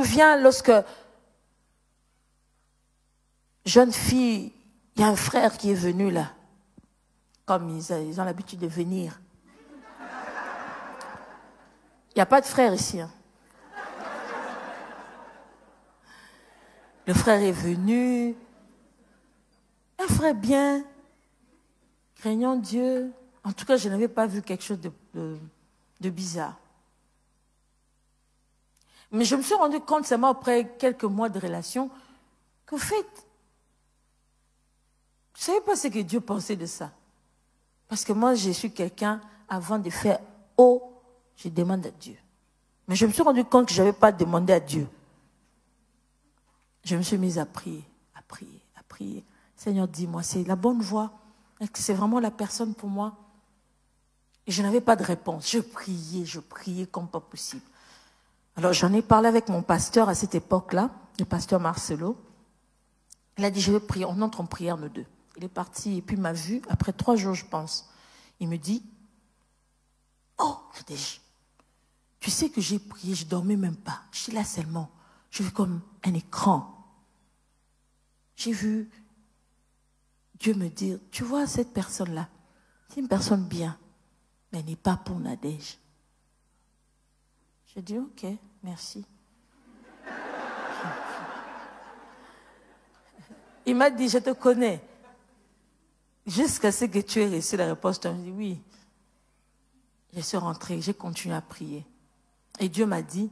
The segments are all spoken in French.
souviens lorsque, jeune fille, il y a un frère qui est venu là, comme ils ont l'habitude de venir. Il n'y a pas de frère ici. Hein. Le frère est venu, un frère bien, craignant Dieu. En tout cas, je n'avais pas vu quelque chose de bizarre. Mais je me suis rendu compte seulement après quelques mois de relation qu'au fait, je ne savais pas ce que Dieu pensait de ça. Parce que moi, je suis quelqu'un, avant de faire haut, je demande à Dieu. Mais je me suis rendu compte que je n'avais pas demandé à Dieu. Je me suis mise à prier, à prier, à prier. Seigneur, dis-moi, c'est la bonne voie? Est-ce que c'est vraiment la personne pour moi? Et je n'avais pas de réponse. Je priais comme pas possible. Alors j'en ai parlé avec mon pasteur à cette époque-là, le pasteur Marcelo. Il a dit, je vais prier, on entre en prière nous deux. Il est parti et puis il m'a vu, après 3 jours je pense. Il me dit, oh, Nadège, tu sais que j'ai prié, je ne dormais même pas. Je suis là seulement, je vis comme un écran. J'ai vu Dieu me dire, tu vois cette personne-là, c'est une personne bien, mais elle n'est pas pour Nadège. J'ai dit, ok, merci. Il m'a dit, je te connais. Jusqu'à ce que tu aies reçu la réponse, tu m'as dit, oui. Je suis rentrée, j'ai continué à prier. Et Dieu m'a dit,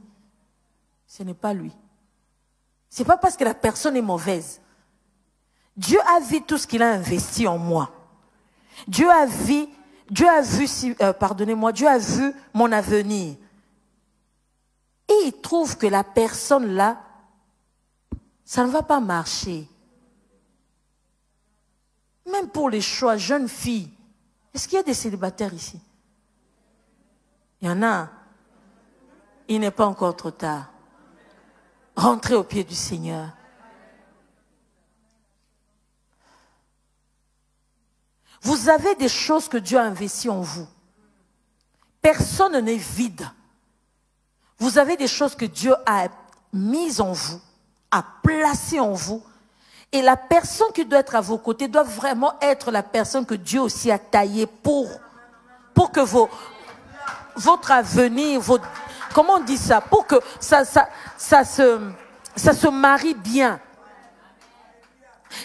ce n'est pas lui. Ce n'est pas parce que la personne est mauvaise. Dieu a vu tout ce qu'il a investi en moi. Dieu a vu mon avenir. Et il trouve que la personne là, ça ne va pas marcher. Même pour les choix, jeunes filles. Est-ce qu'il y a des célibataires ici? Il y en a. Il n'est pas encore trop tard. Rentrez au pied du Seigneur. Vous avez des choses que Dieu a investies en vous. Personne n'est vide. Vous avez des choses que Dieu a mises en vous, a placées en vous. Et la personne qui doit être à vos côtés doit vraiment être la personne que Dieu aussi a taillée pour que votre avenir, comment on dit ça, pour que ça se marie bien.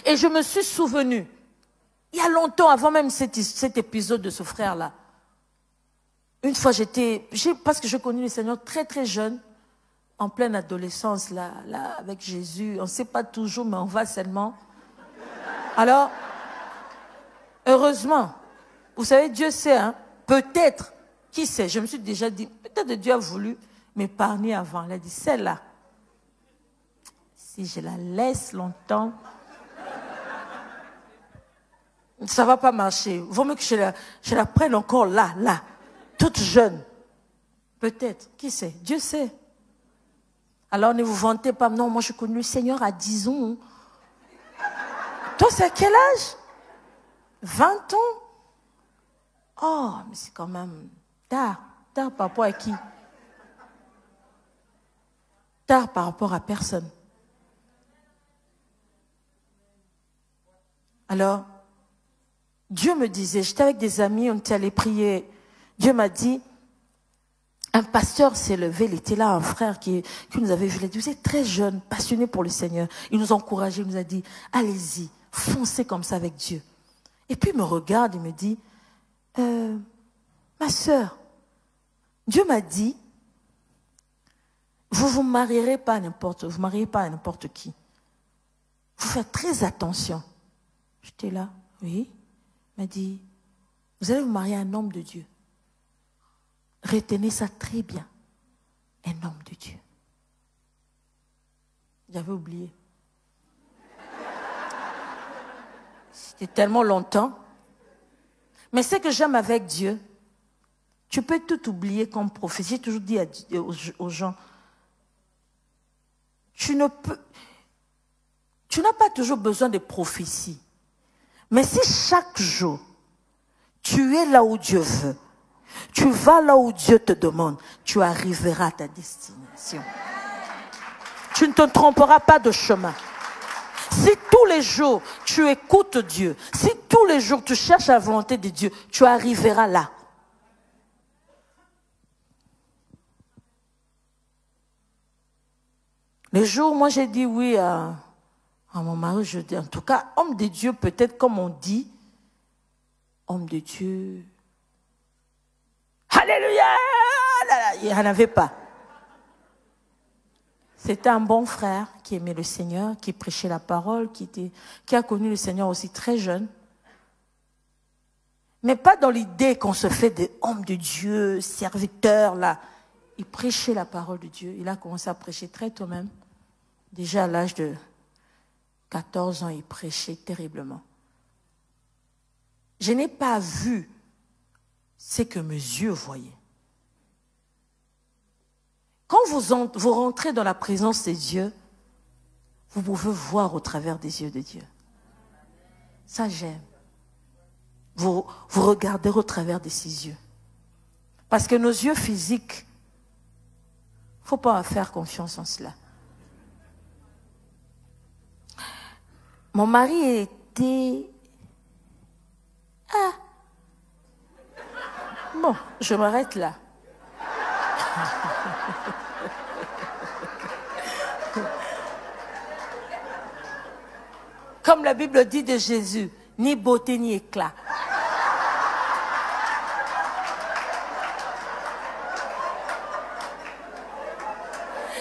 Et je me suis souvenu, il y a longtemps, avant même cet épisode de ce frère-là, une fois parce que je connais le Seigneur très très jeune, en pleine adolescence, là avec Jésus, on ne sait pas toujours, mais on va seulement. Alors, heureusement, vous savez, Dieu sait, hein, peut-être, qui sait, je me suis déjà dit, peut-être Dieu a voulu m'épargner avant. Il a dit, celle-là, si je la laisse longtemps, ça ne va pas marcher. Il vaut mieux que je la prenne encore là, toute jeune. Peut-être, qui sait, Dieu sait. Alors ne vous vantez pas, non, moi je connais le Seigneur à 10 ans. Toi, c'est à quel âge? 20 ans? Oh, mais c'est quand même tard. Tard par rapport à qui? Tard par rapport à personne. Alors, Dieu me disait, j'étais avec des amis, on était allés prier. Dieu m'a dit, un pasteur s'est levé, il était là, un frère qui nous avait vu. Il a dit, vous êtes très jeune, passionné pour le Seigneur. Il nous a encouragés, il nous a dit, allez-y, foncez comme ça avec Dieu. Et puis il me regarde, il me dit, ma sœur, Dieu m'a dit, vous marierez pas à n'importe qui. Vous faites très attention. J'étais là, oui. Il m'a dit, vous allez vous marier à un homme de Dieu. Retenez ça très bien. Un homme de Dieu. J'avais oublié. C'était tellement longtemps. Mais ce que j'aime avec Dieu, tu peux tout oublier comme prophétie. J'ai toujours dit aux gens, tu n'as pas toujours besoin de prophétie. Mais si chaque jour, tu es là où Dieu veut, tu vas là où Dieu te demande, tu arriveras à ta destination. tu ne te tromperas pas de chemin. Si tous les jours tu écoutes Dieu, si tous les jours tu cherches la volonté de Dieu, tu arriveras là. Le jour où moi j'ai dit oui à mon mari, je dis en tout cas, homme de Dieu, peut-être comme on dit, homme de Dieu. Alléluia! Il n'y en avait pas. C'était un bon frère qui aimait le Seigneur, qui prêchait la parole, qui a connu le Seigneur aussi très jeune. Mais pas dans l'idée qu'on se fait des hommes de Dieu, serviteurs, là. Il prêchait la parole de Dieu. Il a commencé à prêcher très tôt même. Déjà à l'âge de 14 ans, il prêchait terriblement. Je n'ai pas vu ce que mes yeux voyaient. Quand vous rentrez dans la présence de Dieu, vous pouvez voir au travers des yeux de Dieu. Ça, j'aime. Vous regardez au travers de ses yeux. Parce que nos yeux physiques, il ne faut pas faire confiance en cela. Mon mari était... Bon, je m'arrête là. Comme la Bible dit de Jésus, ni beauté ni éclat.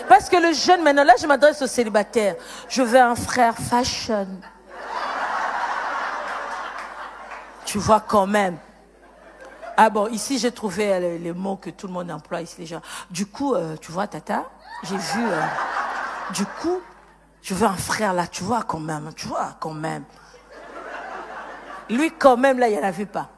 Parce que le jeune, maintenant, là je m'adresse aux célibataires. Je veux un frère fashion. Tu vois quand même. Ah bon, ici j'ai trouvé les mots que tout le monde emploie ici, les gens. Du coup, tu vois, Tata, j'ai vu... du coup, je veux un frère là, tu vois quand même, Lui quand même, là, il n'y en avait pas.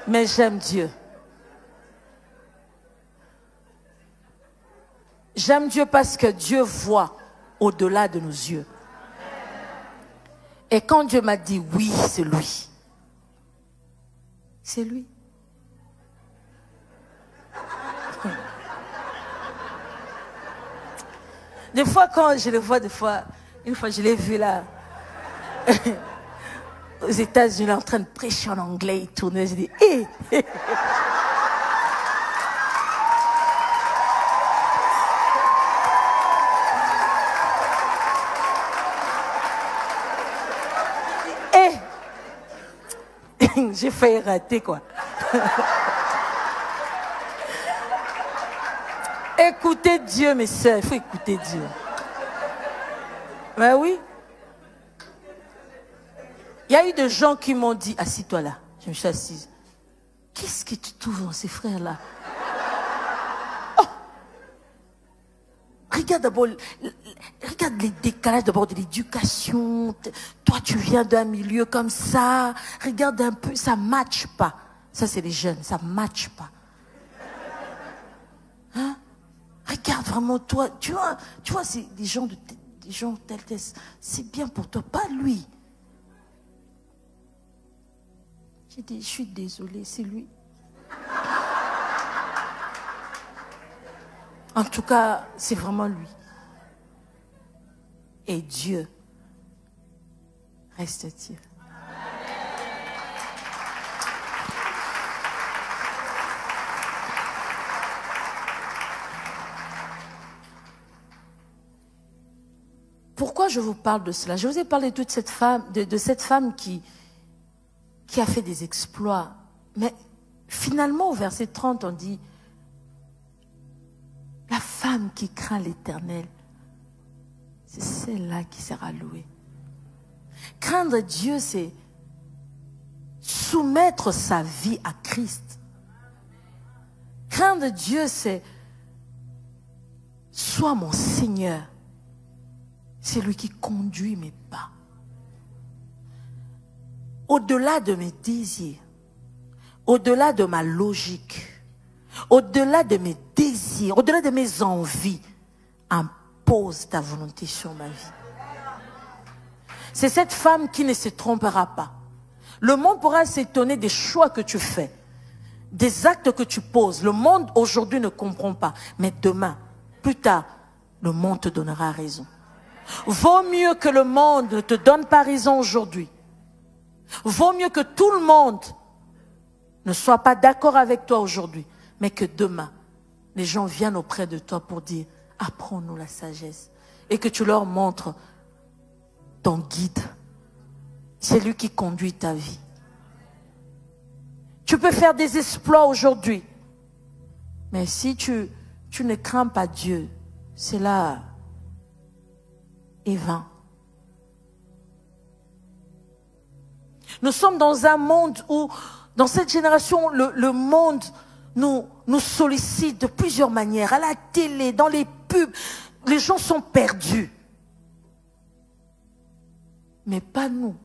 Mais j'aime Dieu. J'aime Dieu parce que Dieu voit au-delà de nos yeux. Et quand Dieu m'a dit oui, c'est lui. C'est lui. Des fois, quand je le vois, une fois je l'ai vu là, aux États-Unis, en train de prêcher en anglais, il tournait, je dis, hé! J'ai failli rater, quoi. Écoutez Dieu, mes sœurs, il faut écouter Dieu. Ben oui. Il y a eu des gens qui m'ont dit, assis-toi là. Je me suis assise. Qu'est-ce que tu trouves dans ces frères-là? Oh! Regarde d'abord, regarde les décalages d'abord de l'éducation. Toi, tu viens d'un milieu comme ça. Regarde un peu, ça ne matche pas. Ça, c'est les jeunes, ça ne matche pas. Hein? Regarde vraiment toi. Tu vois c'est des gens tels. C'est bien pour toi, pas lui. J'ai dit, je suis désolée, c'est lui. En tout cas, c'est vraiment lui. Et Dieu reste Dieu. Pourquoi je vous parle de cela? Je vous ai parlé de toute cette femme, de cette femme qui a fait des exploits. Mais finalement, au verset 30, on dit, la femme qui craint l'Éternel, c'est celle-là qui sera louée. Craindre Dieu, c'est soumettre sa vie à Christ. Craindre Dieu, c'est sois mon Seigneur. C'est lui qui conduit mes pas. Au-delà de mes désirs, au-delà de ma logique, au-delà de mes désirs, au-delà de mes envies, impose ta volonté sur ma vie. C'est cette femme qui ne se trompera pas. Le monde pourra s'étonner des choix que tu fais, des actes que tu poses. Le monde aujourd'hui ne comprend pas. Mais demain, plus tard, le monde te donnera raison. Vaut mieux que le monde ne te donne pas raison aujourd'hui. Vaut mieux que tout le monde ne soit pas d'accord avec toi aujourd'hui, mais que demain, les gens viennent auprès de toi pour dire, apprends-nous la sagesse. Et que tu leur montres ton guide. C'est lui qui conduit ta vie. Tu peux faire des exploits aujourd'hui. Mais si tu ne crains pas Dieu, cela est vain. Nous sommes dans un monde où, dans cette génération, le monde nous sollicite de plusieurs manières. À la télé, dans les pubs, les gens sont perdus. Mais pas nous.